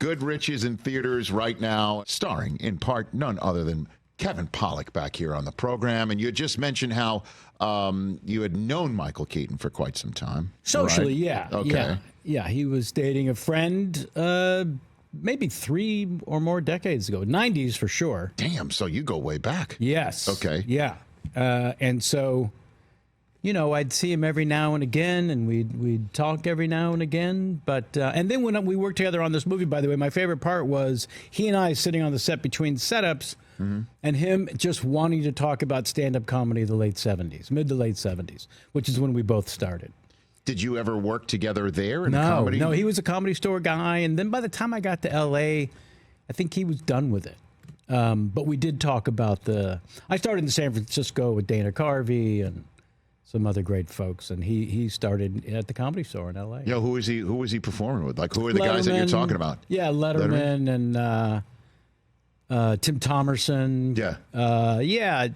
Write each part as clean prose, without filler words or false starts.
Goodrich is in theaters right now, starring in part none other than Kevin Pollak back here on the program. And you had just mentioned how you had known Michael Keaton for quite some time. Socially, right? yeah. Okay. Yeah, he was dating a friend maybe 3 or more decades ago. 90s for sure. Damn, so you go way back. Yes. Okay. Yeah. And so, you know, I'd see him every now and again, and we'd talk every now and again. But and then when we worked together on this movie, by the way, my favorite part was he and I sitting on the set between setups, and him just wanting to talk about stand-up comedy of the late 70s, mid to late 70s, which is when we both started. Did you ever work together there in comedy? No, he was a Comedy Store guy, and then by the time I got to L.A., I think he was done with it. But we did talk about I started in San Francisco with Dana Carvey and some other great folks, and he started at the Comedy Store in L.A. Yo, who was he performing with? Like, who are the guys that you're talking about? Yeah, Letterman and Tim Thomerson. Yeah.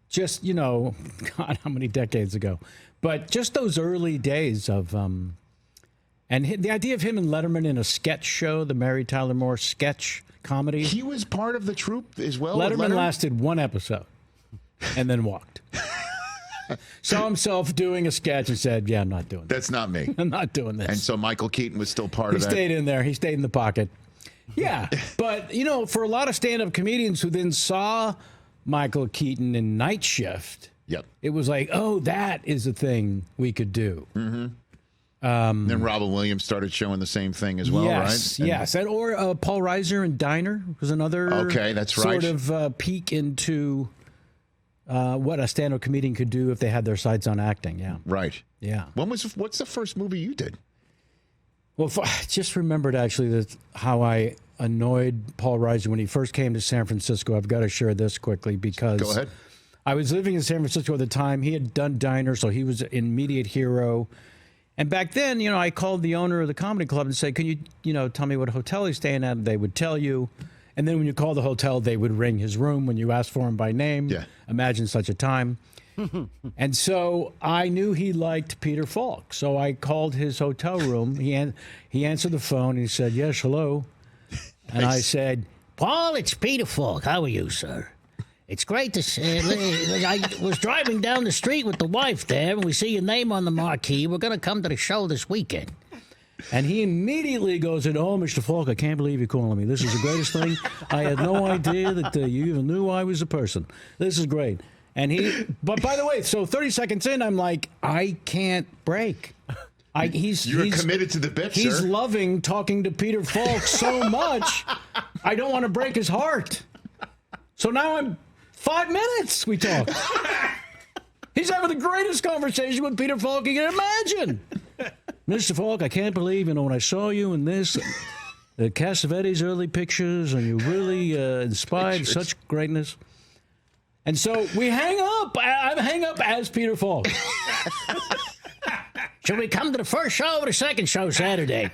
Just, you know, God, how many decades ago. But just those early days of, and the idea of him and Letterman in a sketch show, the Mary Tyler Moore sketch comedy. He was part of the troupe as well? Letterman lasted one episode and then walked. Saw himself doing a sketch and said, yeah, I'm not doing this. That's not me. I'm not doing this. And so Michael Keaton was still part of that? He stayed in there. He stayed in the pocket. Yeah. But, you know, for a lot of stand-up comedians who then saw Michael Keaton in Night Shift, it was like, oh, that is a thing we could do. Mm-hmm. Then Robin Williams started showing the same thing as well, right? Yes. Or Paul Reiser in Diner was another sort of peek into what a stand-up comedian could do if they had their sights on acting. Yeah. Right. Yeah. What's the first movie you did? Well, I just remembered actually how I annoyed Paul Reiser when he first came to San Francisco. I've got to share this quickly because Go ahead. I was living in San Francisco at the time. He had done Diner, so he was an immediate hero. And back then, you know, I called the owner of the comedy club and said, can you tell me what hotel he's staying at? They would tell you. And then when you call the hotel, they would ring his room when you asked for him by name. Yeah. Imagine such a time. And so I knew he liked Peter Falk. So I called his hotel room. He answered the phone and he said, yes, hello. And I said, Paul, it's Peter Falk. How are you, sir? It's great to see. I was driving down the street with the wife there, and we see your name on the marquee. We're going to come to the show this weekend. And he immediately goes in, oh, Mr. Falk, I can't believe you're calling me. This is the greatest thing. I had no idea that you even knew I was a person. This is great. But by the way, so 30 seconds in, I'm like, I can't break. You're committed to the bit, sir. He's loving talking to Peter Falk so much, I don't want to break his heart. So now I'm 5 minutes we talk. He's having the greatest conversation with Peter Falk you can imagine. Mr. Falk, I can't believe, when I saw you in this, the Cassavetes early pictures, and you really inspired such greatness. And so we hang up. I hang up as Peter Falk. Shall we come to the first show or the second show Saturday?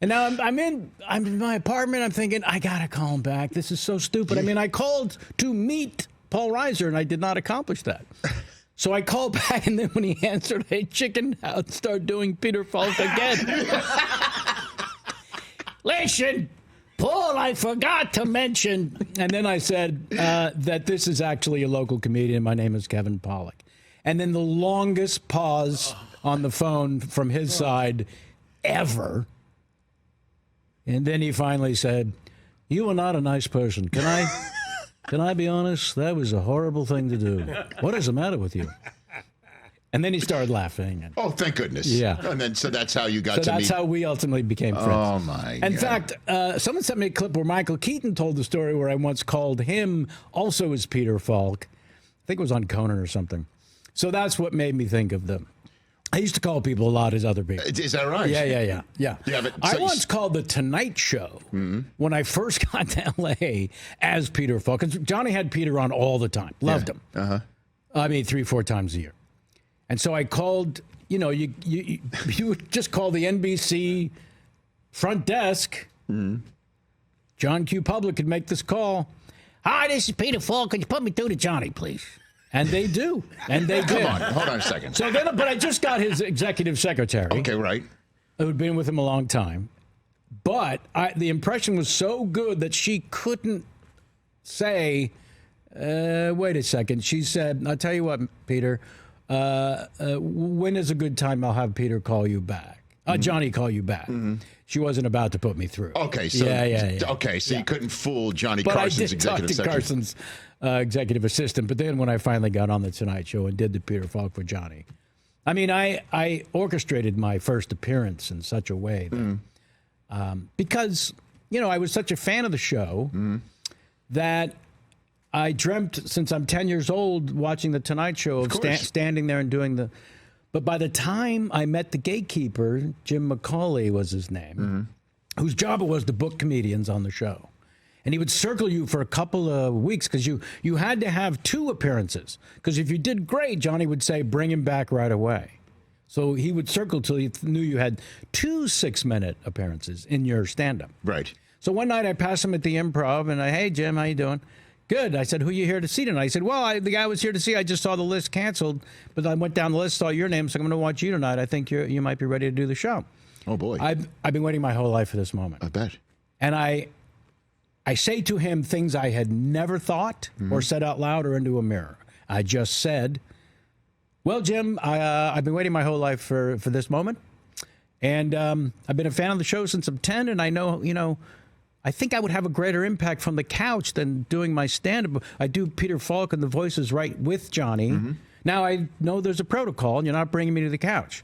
And now I'm in my apartment. I'm thinking, I got to call him back. This is so stupid. I mean, I called to meet Paul Reiser, and I did not accomplish that. So I called back, and then when he answered, I chickened out and started doing Peter Falk again. Listen, Paul, I forgot to mention. And then I said that this is actually a local comedian. My name is Kevin Pollak. And then the longest pause on the phone from his side ever. And then he finally said, you are not a nice person. Can I be honest? That was a horrible thing to do. What is the matter with you? And then he started laughing. And, oh, thank goodness. Yeah. And then, so that's how you got to meet. So that's how we ultimately became friends. Oh, my God. In fact, someone sent me a clip where Michael Keaton told the story where I once called him also as Peter Falk. I think it was on Conan or something. So that's what made me think of them. I used to call people a lot as other people. Is that right? Yeah. But, I once called The Tonight Show when I first got to L.A. as Peter Falk. Because Johnny had Peter on all the time. Loved him. Uh-huh. I mean, 3-4 times a year. And so I called, you would just call the NBC front desk. John Q. Public could make this call. Hi, this is Peter Falk. Could you put me through to Johnny, please? And they do. And they did. Come on. Hold on a second. But I just got his executive secretary. Okay, right. Who had been with him a long time. But the impression was so good that she couldn't say, wait a second. She said, I'll tell you what, Peter, when is a good time I'll have Peter call you back? Johnny call you back. She wasn't about to put me through. Okay, so okay, so you couldn't fool Johnny Carson's executive secretary. Carson's executive assistant. But then when I finally got on the Tonight Show and did the Peter Falk for Johnny, I mean, I orchestrated my first appearance in such a way that, because, you know, I was such a fan of the show that I dreamt since I'm 10 years old watching the Tonight Show of standing there and doing the. But by the time I met the gatekeeper, Jim McCauley was his name, whose job it was to book comedians on the show. And he would circle you for a couple of weeks because you had to have 2 appearances. Because if you did great, Johnny would say, bring him back right away. So he would circle till he knew you had 2 6-minute appearances in your stand-up. Right. So one night I passed him at the Improv, and hey, Jim, how you doing? Good. I said, who are you here to see tonight? I said, well, the guy I was here to see, I just saw the list canceled, but I went down the list, saw your name, so I'm going to watch you tonight. I think you might be ready to do the show. Oh, boy. I've been waiting my whole life for this moment. I bet. And I say to him things I had never thought or said out loud or into a mirror. I just said, well, Jim, I've been waiting my whole life for this moment. And I've been a fan of the show since I'm 10, and I know, you know, I think I would have a greater impact from the couch than doing my stand-up. I do Peter Falk and the voices right with Johnny. Now, I know there's a protocol, and you're not bringing me to the couch.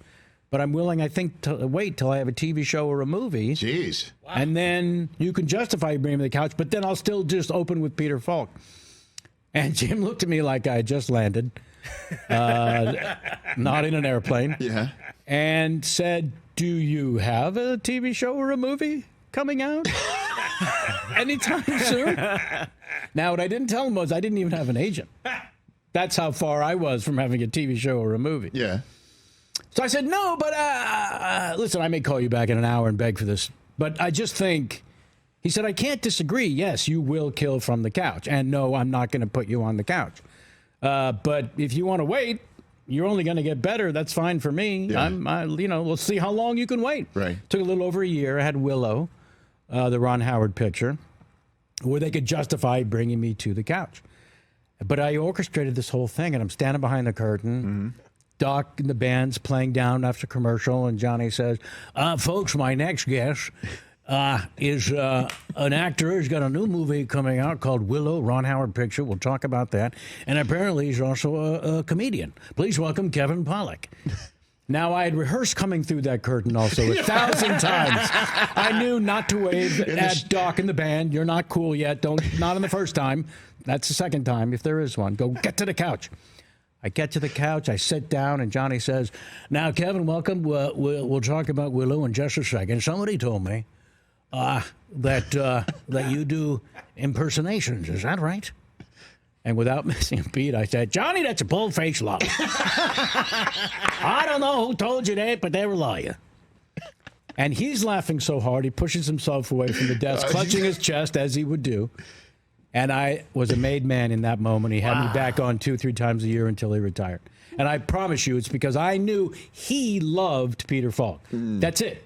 But I'm willing, I think, to wait till I have a TV show or a movie. Jeez. Wow. And then you can justify bringing me to the couch, but then I'll still just open with Peter Falk. And Jim looked at me like I had just landed, not in an airplane, and said, do you have a TV show or a movie coming out anytime soon? Now, what I didn't tell him was I didn't even have an agent. That's how far I was from having a TV show or a movie. Yeah. So I said, no, but listen, I may call you back in an hour and beg for this. But I just think, he said, I can't disagree. Yes, you will kill from the couch. And no, I'm not going to put you on the couch. But if you want to wait, you're only going to get better. That's fine for me. Yeah. We'll see how long you can wait. Right. Took a little over a year. I had Willow, the Ron Howard picture, where they could justify bringing me to the couch. But I orchestrated this whole thing, and I'm standing behind the curtain. Doc and the band's playing down after commercial, and Johnny says, folks, my next guest is an actor who's got a new movie coming out called Willow, Ron Howard picture. We'll talk about that. And apparently he's also a comedian. Please welcome Kevin Pollak. Now, I had rehearsed coming through that curtain also 1,000 times. I knew not to wave at Doc and the band. You're not cool yet. Not on the first time. That's the second time, if there is one. Go get to the couch. I get to the couch, I sit down, and Johnny says, now, Kevin, welcome. We'll talk about Willow in just a second. Somebody told me that you do impersonations. Is that right? And without missing a beat, I said, Johnny, that's a bold-faced lie. I don't know who told you that, but they were lying. And he's laughing so hard, he pushes himself away from the desk, clutching his chest, as he would do. And I was a made man in that moment. He had me back on 2-3 times a year until he retired. And I promise you, it's because I knew he loved Peter Falk. That's it.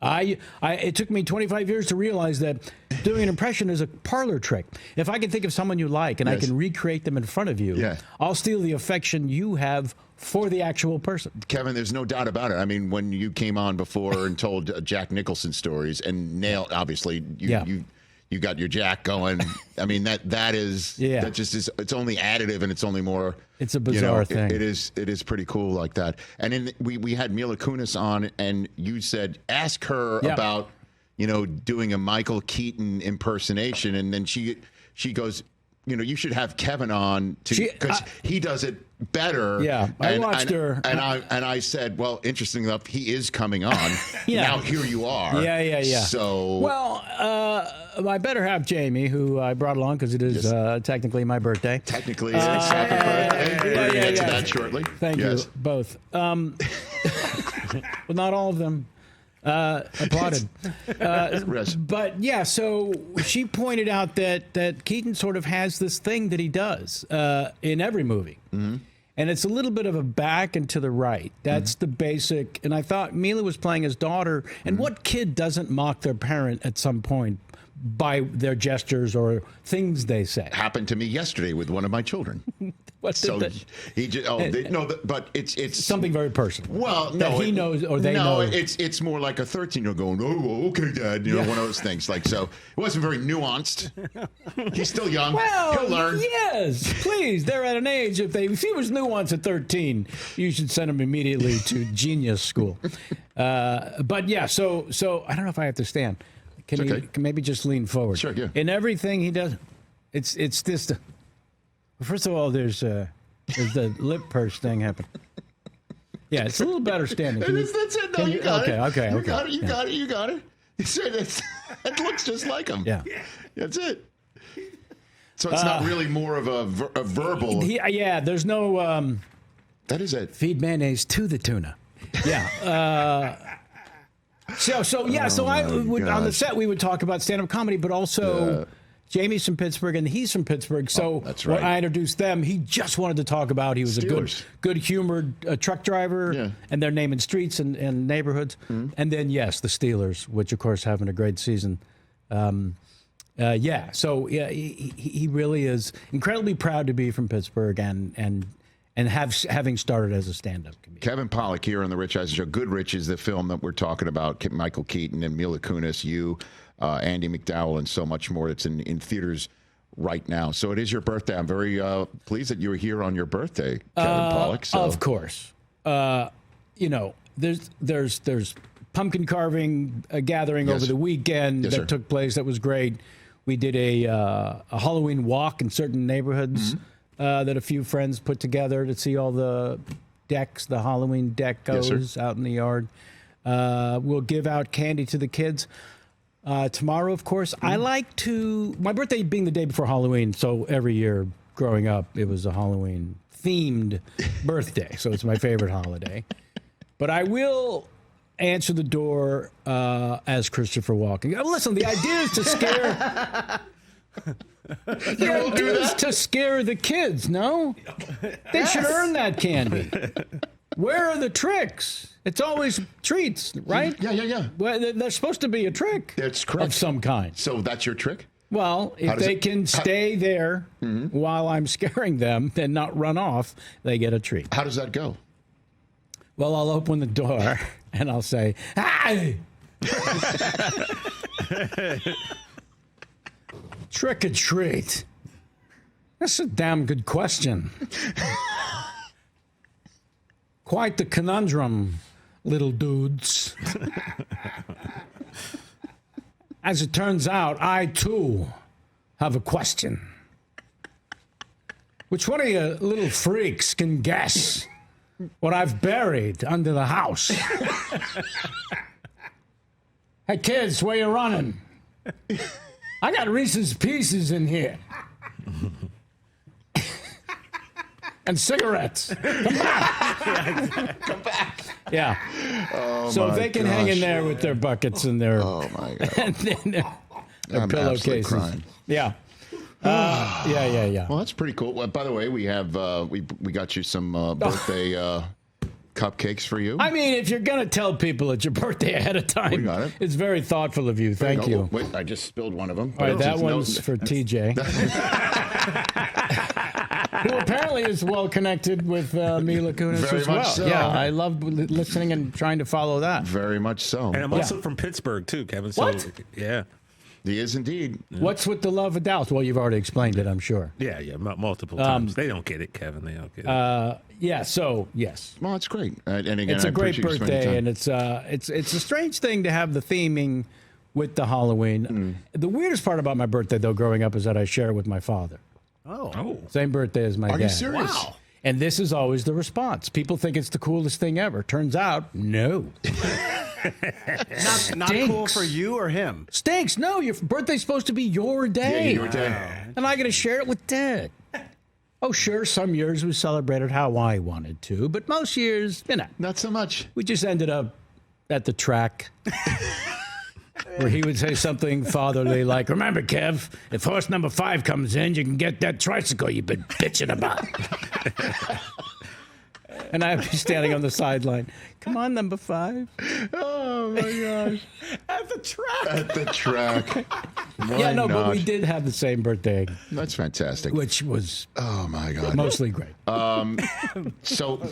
It took me 25 years to realize that doing an impression is a parlor trick. If I can think of someone you like and I can recreate them in front of you, I'll steal the affection you have for the actual person. Kevin, there's no doubt about it. I mean, when you came on before and told Jack Nicholson stories and nailed, obviously, you got your Jack going. I mean, that just is, it's only additive and it's only more. It's a bizarre thing. It is pretty cool like that. And then we had Mila Kunis on, and you said, ask her about, doing a Michael Keaton impersonation. And then she goes, you should have Kevin on because he does it better. Yeah, I watched her. And I said, well, interesting enough, he is coming on. Now here you are. Yeah. So. Well, I better have Jamie, who I brought along because it is technically my birthday. Technically, happy birthday. We'll get to that shortly. Thank you, both. Well, not all of them. Applauded. But yeah, so she pointed out that Keaton sort of has this thing that he does in every movie. And And it's a little bit of a back and to the right. That's the basic. And I thought Mila was playing his daughter. And what kid doesn't mock their parent at some point by their gestures or things they say? Happened to me yesterday with one of my children. What did that? He just but it's something very personal. Well, no, that he knows or they know. No, it's more like a 13-year-old going, "Oh, okay, Dad," one of those things. Like, so it wasn't very nuanced. He's still young. Well, he'll learn. Yes, please. They're at an age if he was nuanced at 13, you should send him immediately to genius school. But yeah, so I don't know if I have to stand. Can you maybe just lean forward? Sure, yeah. In everything he does, it's this. First of all, there's the lip purse thing happening. Yeah, it's a little better standing. That's it. No, you got it. Okay. You got it. You got it. It looks just like him. Yeah. That's it. So it's not really more of a verbal. There's no. That is it. Feed mayonnaise to the tuna. Yeah. So I would on the set we would talk about stand-up comedy, but also Jamie's from Pittsburgh and he's from Pittsburgh. So that's right. when I introduced them, he just wanted to talk about he was Steelers. a good-humored truck driver, and they're naming streets and neighborhoods. Mm-hmm. And then the Steelers, which of course having a great season. So he really is incredibly proud to be from Pittsburgh and having started as a stand-up comedian. Kevin Pollak here on the Rich Eisen Show. Goodrich is the film that we're talking about. Michael Keaton and Mila Kunis, Andy McDowell, and so much more. It's in theaters right now. So it is your birthday. I'm very pleased that you were here on your birthday, Kevin Pollak. So. Of course. There's pumpkin carving gathering over the weekend that took place. That was great. We did a Halloween walk in certain neighborhoods. Mm-hmm. That a few friends put together to see all the decks, the Halloween decos out in the yard. We'll give out candy to the kids. Tomorrow, of course, I like to... My birthday being the day before Halloween, so every year growing up, it was a Halloween-themed birthday, so it's my favorite holiday. But I will answer the door as Christopher Walken. Listen, the idea is to scare... You will do that? To scare the kids, no? They should earn that candy. Where are the tricks? It's always treats, right? Yeah. Well, there's supposed to be a trick. That's correct. Of some kind. So that's your trick? Well, if they can stay there while I'm scaring them and not run off, they get a treat. How does that go? Well, I'll open the door and I'll say, "Hi!" Trick or treat? That's a damn good question. Quite the conundrum, little dudes. As it turns out, I too have a question. Which one of you little freaks can guess what I've buried under the house? Hey kids, where you running? I got Reese's Pieces in here. And cigarettes. Come back. Come back. Yeah. Oh, so if they can hang in there with their buckets and their, my God. and then their I'm pillowcases. crying. Yeah. Yeah. Well, that's pretty cool. Well, by the way, we have we got you some birthday cupcakes for you. I mean, if you're going to tell people it's your birthday ahead of time, We got it. It's very thoughtful of you. Thank you. Wait, I just spilled one of them. All right, that one's for TJ. Who apparently is well connected with Mila Kunis Very as well. much so. Yeah, I love listening and trying to follow that. Very much so. And I'm also from Pittsburgh, too, Kevin. So, What? Yeah. He is indeed. What's with the love of Dallas? Well, you've already explained it, I'm sure. Yeah, multiple times. They don't get it, Kevin. They don't get it. Yeah, so, yes. Well, it's great. And again, It's a I great appreciate you spending birthday, time. and it's a strange thing to have the theming with the Halloween. The weirdest part about my birthday, though, growing up, is that I share it with my father. Oh. Same birthday as my dad. Are you serious? Wow. And this is always the response. People think it's the coolest thing ever. Turns out, no. Not cool for you or him. Stinks. No, your birthday's supposed to be your day. Yeah, your day. And I got to share it with Dad. Oh, sure, some years we celebrated how I wanted to, but most years, Not so much. we just ended up at the track where he would say something fatherly like, "Remember, Kev, if horse number 5 comes in, you can get that tricycle you've been bitching about." And I'd be standing on the sideline. Come on, number 5. Oh my gosh! At the track. At the track. Yeah, no, but we did have the same birthday, That's fantastic. which was Oh my God! mostly great. So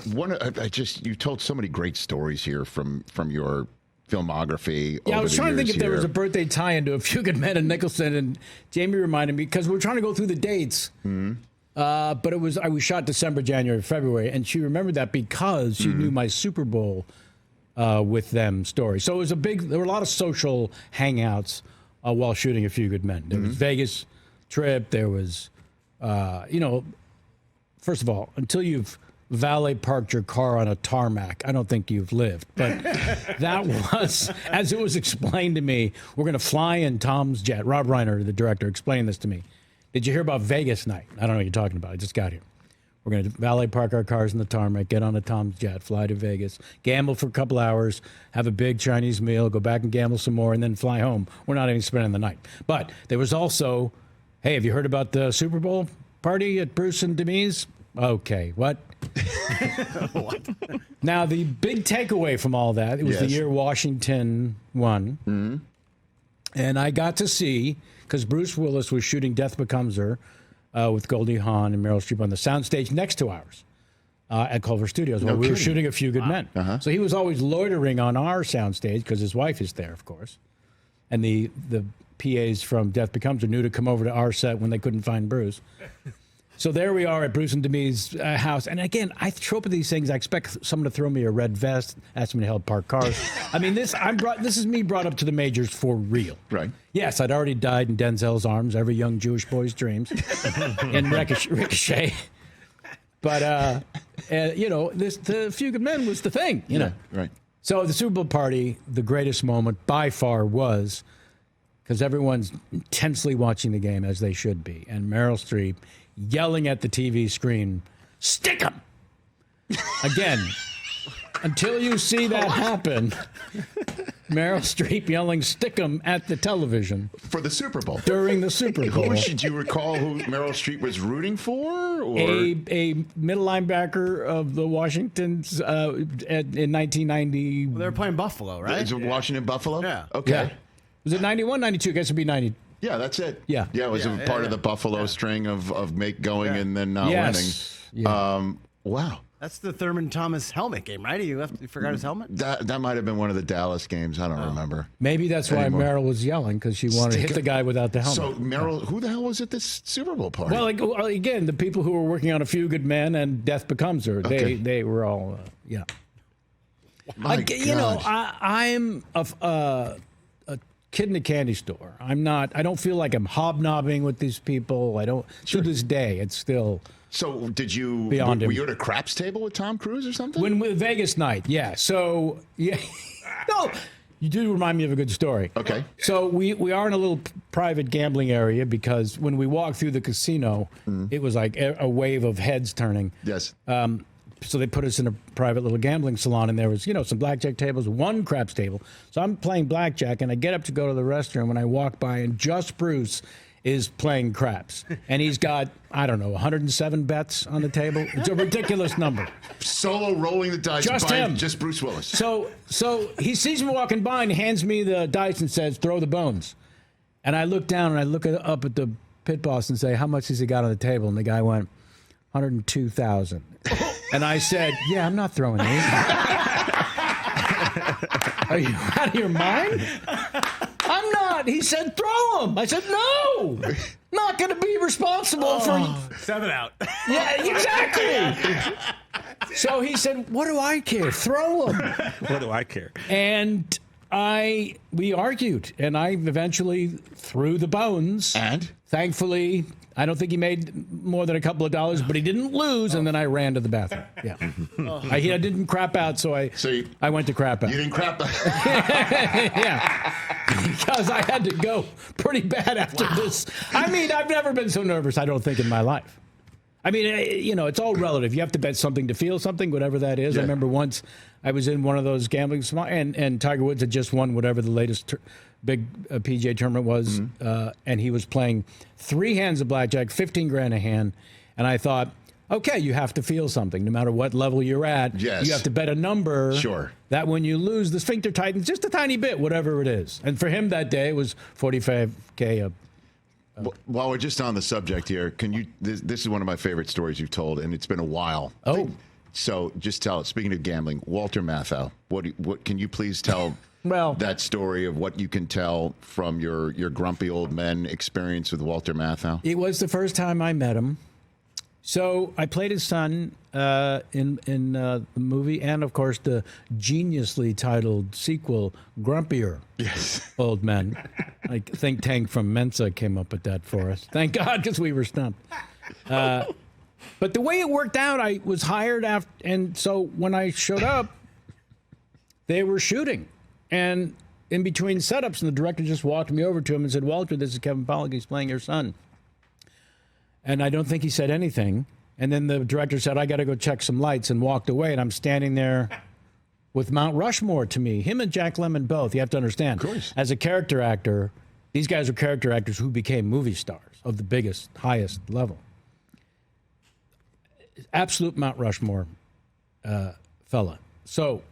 you told so many great stories here from your filmography. Yeah, I was trying to think if there was a a birthday tie-in to A Few Good Men and Nicholson, and Jamie reminded me because we were trying to go through the dates. But it was I was shot December, January, February, and she remembered that because she knew my Super Bowl with them story. So it was there were a lot of social hangouts while shooting A Few Good Men. There was Vegas trip. There was, first of all, until you've valet parked your car on a tarmac, I don't think you've lived. But that was, as it was explained to me, we're going to fly in Tom's jet. Rob Reiner, the director, explained this to me. Did you hear about Vegas night? I don't know what you're talking about. I just got here. We're going to valet park our cars in the tarmac, get on a Tom's jet, fly to Vegas, gamble for a couple hours, have a big Chinese meal, go back and gamble some more, and then fly home. We're not even spending the night. But there was also, hey, have you heard about the Super Bowl party at Bruce and Demi's? Okay, what? What? Now, the big takeaway from all that, it was the year Washington won. And I got to see, because Bruce Willis was shooting Death Becomes Her with Goldie Hawn and Meryl Streep on the soundstage next to ours at Culver Studios while we were shooting A Few Good Men. So he was always loitering on our soundstage because his wife is there, of course. And the PAs from Death Becomes Her knew to come over to our set when they couldn't find Bruce. So there we are at Bruce and Demi's house. And again, I show up at these things. I expect someone to throw me a red vest, ask me to help park cars. I mean, this is me brought up to the majors for real. Right. Yes, I'd already died in Denzel's arms, every young Jewish boy's dreams, in Ricochet. But, the Few Good Men was the thing, you know. Right. So the Super Bowl party, the greatest moment by far was, because everyone's intensely watching the game, as they should be, and Meryl Streep yelling at the TV screen, stick 'em! Again, until you see that happen, Meryl Streep yelling stick 'em at the television. For the Super Bowl. During the Super Bowl. Did you recall who Meryl Streep was rooting for? Or? A middle linebacker of the Washingtons in 1990. Well, they were playing Buffalo, right? Is it Washington Buffalo? Yeah. Okay. Yeah. Was it 91, 92? I guess it'd be 90. Yeah, that's it. Yeah. Yeah, it was a part of the Buffalo string of make going and then not winning. Yeah. Wow. That's the Thurman Thomas helmet game, right? You forgot his helmet? That might have been one of the Dallas games. I don't remember. Maybe that's why Meryl was yelling, because she wanted to hit the guy without the helmet. So, Meryl, who the hell was at this Super Bowl party? Well, again, the people who were working on A Few Good Men and Death Becomes Her, they were all, yeah. My God. I'm a kid in a candy store. I don't feel like I'm hobnobbing with these people. I don't. To this day, it's still. So did you? Beyond were him. you at a craps table with Tom Cruise or something? When Vegas night, yeah. So yeah, no, you do remind me of a good story. Okay. So we are in a little private gambling area because when we walked through the casino, it was like a wave of heads turning. Yes. So they put us in a private little gambling salon, and there was, some blackjack tables, one craps table. So I'm playing blackjack, and I get up to go to the restroom, and I walk by, and just Bruce is playing craps. And he's got, 107 bets on the table. It's a ridiculous number. Solo rolling the dice. Just him. Just Bruce Willis. So he sees me walking by and hands me the dice and says, throw the bones. And I look down, and I look up at the pit boss and say, how much has he got on the table? And the guy went, 102,000. And I said, yeah, I'm not throwing these. Are you out of your mind? I'm not. He said, throw them. I said, no. Not going to be responsible for... 7 out. Yeah, exactly. So he said, what do I care? Throw them. What do I care? And we argued, and I eventually threw the bones. And? Thankfully, I don't think he made more than a couple of dollars, but he didn't lose, and then I ran to the bathroom. Yeah. I didn't crap out, so I went to crap out. You didn't crap out? Yeah. Because I had to go pretty bad after this. I mean, I've never been so nervous, I don't think, in my life. I mean, it's all relative. You have to bet something to feel something, whatever that is. Yeah. I remember once I was in one of those gambling and Tiger Woods had just won whatever the latest big PGA tournament was, and he was playing 3 hands of blackjack, 15 grand a hand, and I thought, okay, you have to feel something no matter what level you're at. Yes. You have to bet a number. Sure. That when you lose, the sphincter tightens just a tiny bit, whatever it is. And for him that day, it was 45K. While we're just on the subject here, can you? This is one of my favorite stories you've told, and it's been a while. Oh. So just tell it. Speaking of gambling, Walther Matthau, what can you please tell that story of what you can tell from your grumpy old men experience with Walther Matthau? It was the first time I met him. So I played his son in the movie, and of course the geniusly titled sequel, Grumpier Old Men. I think Tank from Mensa came up with that for us. Thank God, because we were stumped. But the way it worked out, I was hired after, and so when I showed up, they were shooting. And in between setups, and the director just walked me over to him and said, Walter, this is Kevin Pollak, he's playing your son. And I don't think he said anything. And then the director said, I got to go check some lights, and walked away. And I'm standing there with Mount Rushmore to me. Him and Jack Lemmon both, you have to understand. Of course. As a character actor, these guys are character actors who became movie stars of the biggest, highest level. Absolute Mount Rushmore fella. So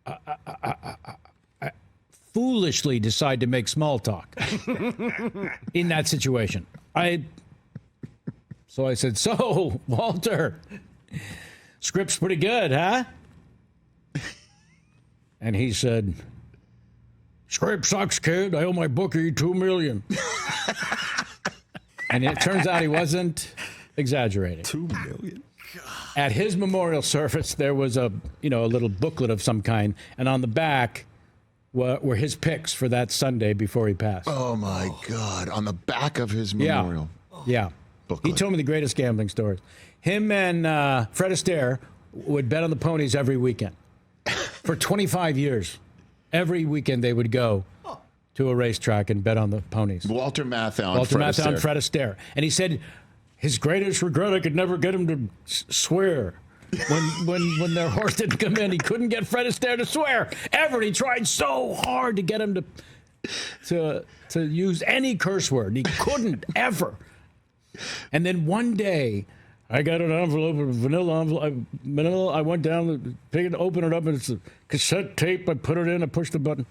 I foolishly decide to make small talk in that situation. So I said, so, Walter, script's pretty good, huh? And he said, script sucks, kid. I owe my bookie $2 million. And it turns out he wasn't exaggerating. $2 million. At his memorial service, there was a little booklet of some kind, and on the back were his picks for that Sunday before he passed. Oh my God! On the back of his memorial. Yeah. Booklet. He told me the greatest gambling stories. Him and Fred Astaire would bet on the ponies every weekend for 25 years. Every weekend they would go to a racetrack and bet on the ponies. Walther Matthau And Fred Astaire. And he said his greatest regret, I could never get him to swear. When their horse didn't come in, he couldn't get Fred Astaire to swear ever. He tried so hard to get him to use any curse word. He couldn't ever. And then one day, I got an envelope, a vanilla envelope. I went down, opened it up, and it's a cassette tape. I put it in, I pushed the button.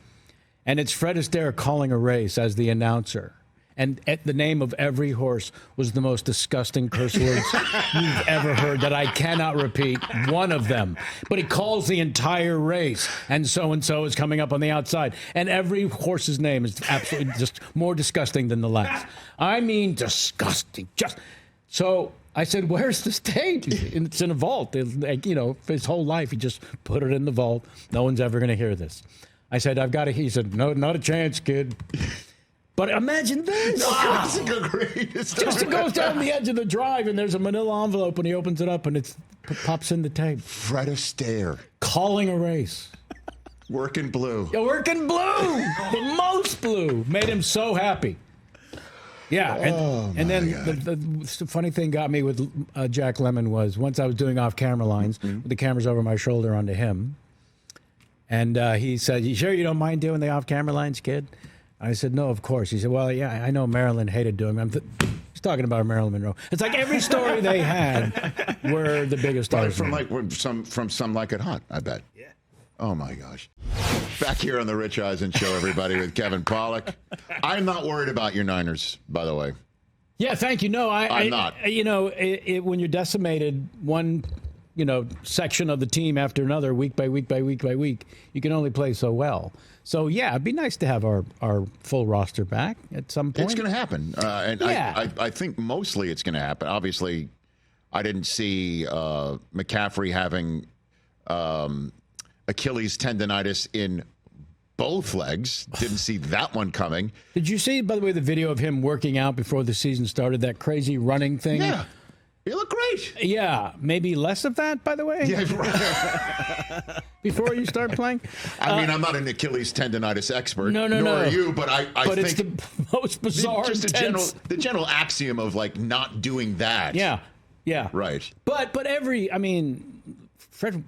And it's Fred Astaire calling a race as the announcer. And the name of every horse was the most disgusting curse words you've ever heard that I cannot repeat one of them. But he calls the entire race, and so is coming up on the outside. And every horse's name is absolutely just more disgusting than the last. I mean, disgusting. So I said, where's this tape? And it's in a vault. His whole life, he just put it in the vault. No one's ever going to hear this. I said, he said, no, not a chance, kid. But imagine this. That's a great Just it goes down the edge of the drive, and there's a manila envelope, and he opens it up, and it pops in the tape. Fred Astaire. Calling a race. Working blue. Yeah, working blue. The most blue. Made him so happy. Yeah. And then the funny thing got me with Jack Lemmon was once I was doing off-camera lines, with the cameras over my shoulder onto him, and he said, you sure you don't mind doing the off-camera lines, kid? I said, no, of course. He said, well, yeah, I know Marilyn hated doing them. He's talking about Marilyn Monroe. It's like every story they had were the biggest stars. From Some Like It Hot, I bet. Yeah. Oh, my gosh. Back here on the Rich Eisen Show, everybody, with Kevin Pollak. I'm not worried about your Niners, by the way. Yeah, thank you. No, I'm not. When you're decimated one, section of the team after another, week by week by week by week, you can only play so well. So, yeah, it'd be nice to have our full roster back at some point. It's going to happen. I think mostly it's going to happen. Obviously, I didn't see McCaffrey having Achilles tendonitis in both legs. Didn't see that one coming. Did you see, by the way, the video of him working out before the season started, that crazy running thing? Yeah. You look great. Yeah, maybe less of that, by the way. Yeah, right. Before you start playing. I mean, I'm not an Achilles tendonitis expert. No. Nor are you, but I but think it's the most bizarre. Just the general axiom of not doing that. Yeah. Right. But Fred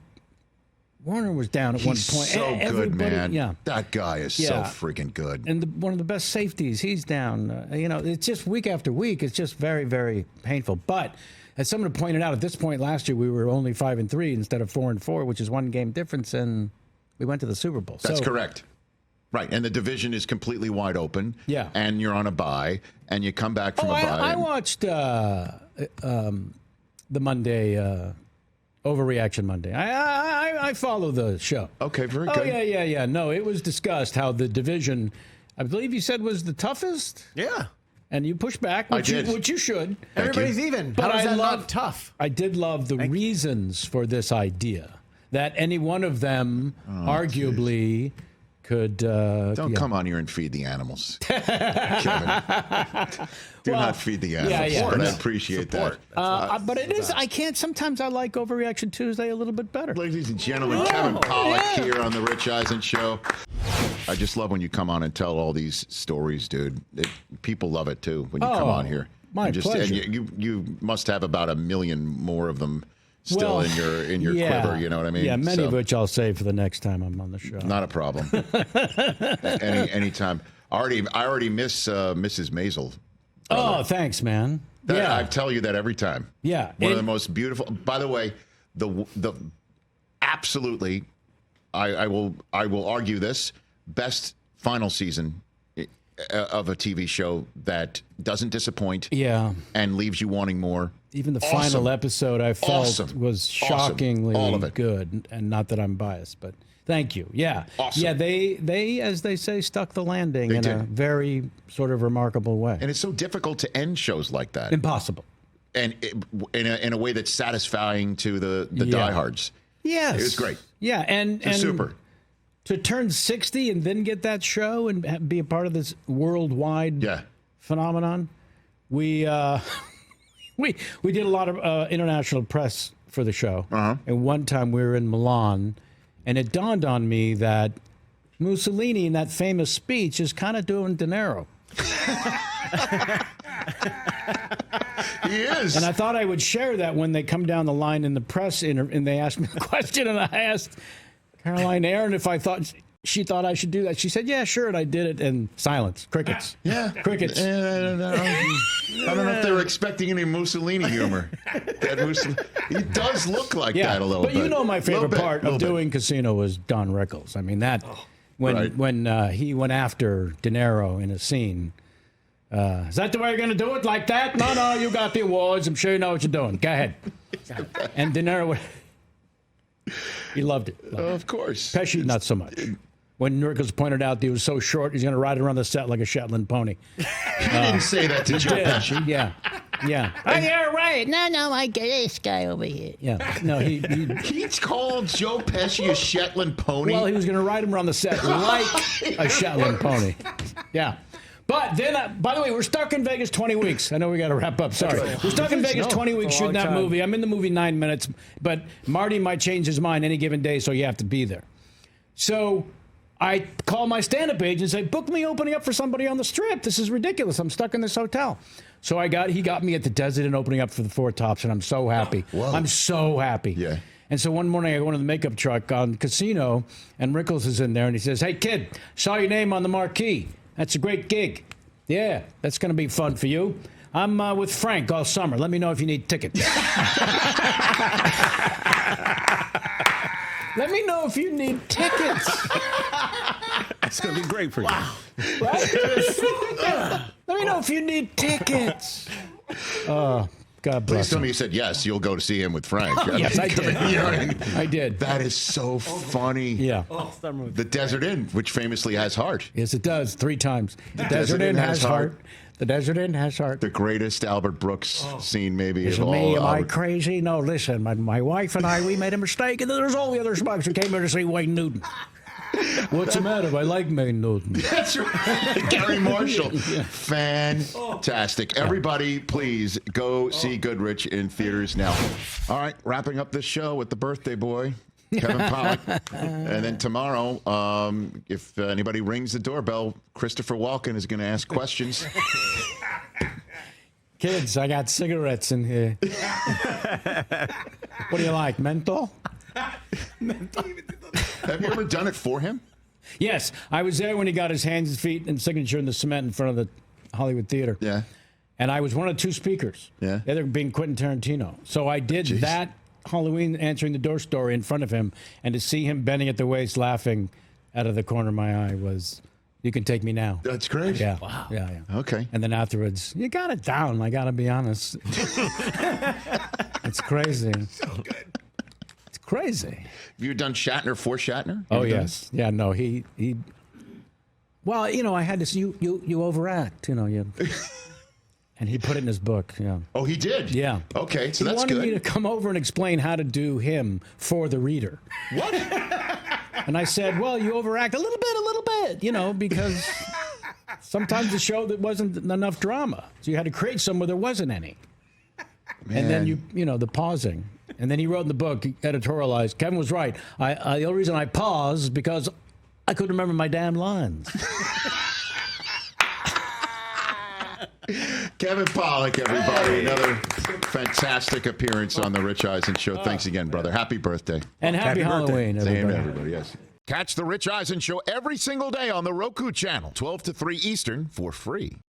Warner was down at one point. So good, man. Yeah. That guy is so freaking good. And one of the best safeties, he's down. It's just week after week. It's just very, very painful. But as someone pointed out, at this point last year we were only 5-3 instead of 4-4, which is one game difference, and we went to the Super Bowl. That's correct. Right, and the division is completely wide open. Yeah. And you're on a bye, and you come back from a bye. I watched the Monday Overreaction Monday. I follow the show. Okay, very good. Yeah. No, it was discussed how the division, I believe you said, was the toughest. Yeah. And you pushed back, which you should. Everybody's even. But How is I that love not tough? I did love the reasons for this idea. That any one of them arguably could. Don't come on here and feed the animals, Kevin. Do not feed the animals. Yeah. But I appreciate that. But it is. I can't. Sometimes I like Overreaction Tuesday a little bit better. Ladies and gentlemen, Kevin Pollak here on the Rich Eisen Show. I just love when you come on and tell all these stories, dude. People love it too when you come on here. My pleasure. And you must have about 1 million more of them still in your quiver. You know what I mean? Yeah, many of which I'll save for the next time I'm on the show. Not a problem. Anytime. I already miss Mrs. Maisel. Oh, thanks, man. I tell you that every time. Yeah, one of the most beautiful. By the way, the absolutely, I will argue this best final season of a TV show that doesn't disappoint. Yeah, and leaves you wanting more. Even the final episode I felt was shockingly good, and not that I'm biased, but thank you. Yeah, yeah. They as they say stuck the landing in a very sort of remarkable way. And it's so difficult to end shows like that. Impossible. And in a way that's satisfying to the diehards. Yes, it was great. Yeah, and super. To turn 60 and then get that show and be a part of this worldwide phenomenon, we did a lot of international press for the show. And one time we were in Milan, and it dawned on me that Mussolini in that famous speech is kind of doing DeNiro. He is. And I thought I would share that when they come down the line in the press, and they asked me the question, and I asked Caroline Aaron if she thought I should do that. She said, yeah, sure, and I did it, and silence. Crickets. Yeah. Crickets. I don't know if they were expecting any Mussolini humor. He does look like that a little bit. But you know my favorite part of doing Casino was Don Rickles. I mean, that when he went after De Niro in a scene, is that the way you're going to do it, like that? No, you got the awards. I'm sure you know what you're doing. Go ahead. And De Niro, he loved it. Of course. Pesci, not so much. When Rickles pointed out that he was so short, he's going to ride around the set like a Shetland pony. He didn't say that to Joe Pesci. Yeah. Oh, you're right. No, I get this guy over here. Yeah. No, he called Joe Pesci a Shetland pony? Well, he was going to ride him around the set like a Shetland pony. Yeah. But then, by the way, we're stuck in Vegas 20 weeks. I know we got to wrap up. Sorry. We're stuck in Vegas 20 weeks shooting that movie. I'm in the movie 9 minutes, but Marty might change his mind any given day, so you have to be there. So I call my stand-up agent and say, book me opening up for somebody on the Strip. This is ridiculous. I'm stuck in this hotel. So he got me at the Desert Inn opening up for the Four Tops, and I'm so happy. I'm so happy. Yeah. And so one morning I go into the makeup truck on Casino, and Rickles is in there, and he says, hey, kid, saw your name on the marquee. That's a great gig. Yeah, that's going to be fun for you. I'm with Frank all summer. Let me know if you need tickets. Let me know if you need tickets. It's going to be great for you. Right? Let me know if you need tickets. God bless Please tell me you said yes, you'll go to see him with Frank. Yes, I did. You know what I mean? I did. That is so funny. Yeah. The Desert Inn, which famously has heart. Yes, it does. 3 times. The Desert Inn has heart. The Desert Inn has heart. The greatest Albert Brooks scene maybe of all. Am I crazy? No, listen, my wife and I, we made a mistake, and then there's all the other schmucks who came here to see Wayne Newton. What's the matter? I like Wayne Newton. That's right. Gary Marshall. Fantastic. Everybody, please go see Goodrich in theaters now. All right, wrapping up this show with the birthday boy, Kevin Pollak. And then tomorrow, if anybody rings the doorbell, Christopher Walken is going to ask questions. Kids, I got cigarettes in here. What do you like, menthol? Have you ever done it for him? Yes. I was there when he got his hands and feet and signature in the cement in front of the Hollywood Theater. Yeah. And I was one of two speakers. Yeah. The other being Quentin Tarantino. So I did that Halloween answering the door story in front of him, and to see him bending at the waist laughing out of the corner of my eye was, you can take me now. That's great. Yeah. Wow. Yeah. Okay. And then afterwards, you got it down. I got to be honest. It's crazy. So good. It's crazy. Have you done Shatner for Shatner? Oh, yes. Yeah, no, he. Well, you know, I had to, you overact, you know, and he put it in his book, yeah. Oh, he did? Yeah. Okay, so that's good. He wanted me to come over and explain how to do him for the reader. What? And I said, well, you overact a little bit, you know, because sometimes the show that wasn't enough drama. So you had to create some where there wasn't any. Man. And then you know, the pausing. And then he wrote in the book, he editorialized, Kevin was right. The only reason I paused is because I couldn't remember my damn lines. Kevin Pollak, everybody. Another fantastic appearance on the Rich Eisen Show. Thanks again, brother. Happy birthday. And happy Halloween, everybody. Same to everybody, yes. Catch the Rich Eisen Show every single day on the Roku Channel, 12 to 3 Eastern, for free.